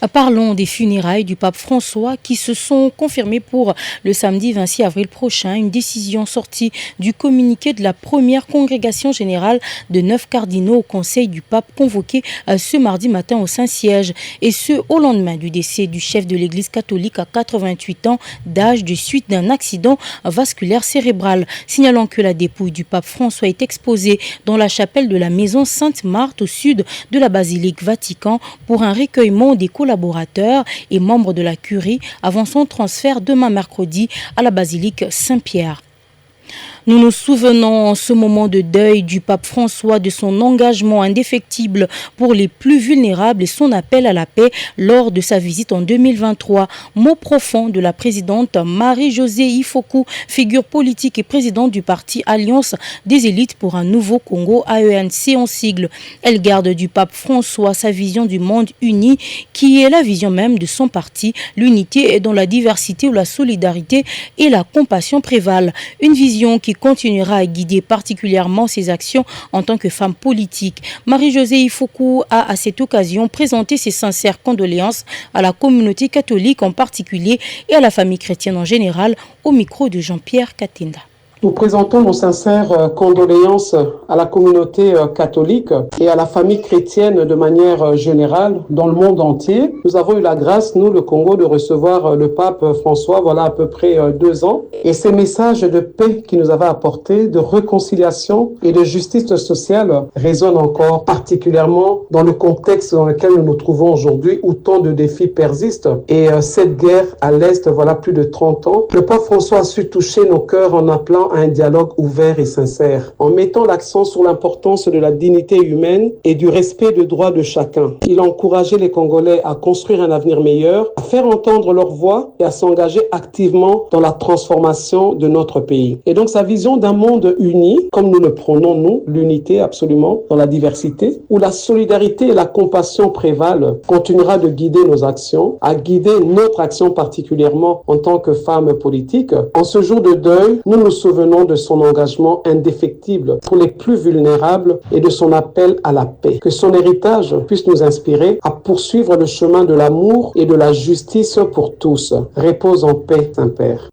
Parlons des funérailles du pape François qui se sont confirmées pour le samedi 26 avril prochain. Une décision sortie du communiqué de la première congrégation générale de 9 cardinaux au conseil du pape convoqué ce mardi matin au Saint-Siège. Et ce, au lendemain du décès du chef de l'église catholique à 88 ans d'âge de suite d'un accident vasculaire cérébral. Signalant que la dépouille du pape François est exposée dans la chapelle de la maison Sainte-Marthe au sud de la basilique Vatican pour un recueillement des collaborateurs et membres de la curie avant son transfert demain mercredi à la basilique Saint-Pierre. Nous nous souvenons en ce moment de deuil du pape François de son engagement indéfectible pour les plus vulnérables et son appel à la paix lors de sa visite en 2023. Mot profond de la présidente Marie-Josée Ifoku, figure politique et présidente du parti Alliance des élites pour un nouveau Congo, AENC en sigle. Elle garde du pape François sa vision du monde uni qui est la vision même de son parti. L'unité est dans la diversité où la solidarité et la compassion prévalent. Une vision qui continuera à guider particulièrement ses actions en tant que femme politique. Marie-Josée Ifoku a à cette occasion présenté ses sincères condoléances à la communauté catholique en particulier et à la famille chrétienne en général, au micro de Jean-Pierre Katenda. Nous présentons nos sincères condoléances à la communauté catholique et à la famille chrétienne de manière générale dans le monde entier. Nous avons eu la grâce, nous, le Congo, de recevoir le pape François, voilà à peu près 2 ans. Et ces messages de paix qu'il nous avait apportés, de réconciliation et de justice sociale résonnent encore particulièrement dans le contexte dans lequel nous nous trouvons aujourd'hui où tant de défis persistent. Et cette guerre à l'Est, voilà plus de 30 ans, le pape François a su toucher nos cœurs en appelant à un dialogue ouvert et sincère, en mettant l'accent sur l'importance de la dignité humaine et du respect des droits de chacun. Il a encouragé les Congolais à construire un avenir meilleur, à faire entendre leur voix et à s'engager activement dans la transformation de notre pays. Et donc sa vision d'un monde uni, comme nous le prônons nous, l'unité absolument, dans la diversité, où la solidarité et la compassion prévalent, continuera de guider nos actions, à guider notre action particulièrement en tant que femmes politiques. En ce jour de deuil, nous nous souvenons de son engagement indéfectible pour les plus vulnérables et de son appel à la paix. Que son héritage puisse nous inspirer à poursuivre le chemin de l'amour et de la justice pour tous. Repose en paix, Saint-Père.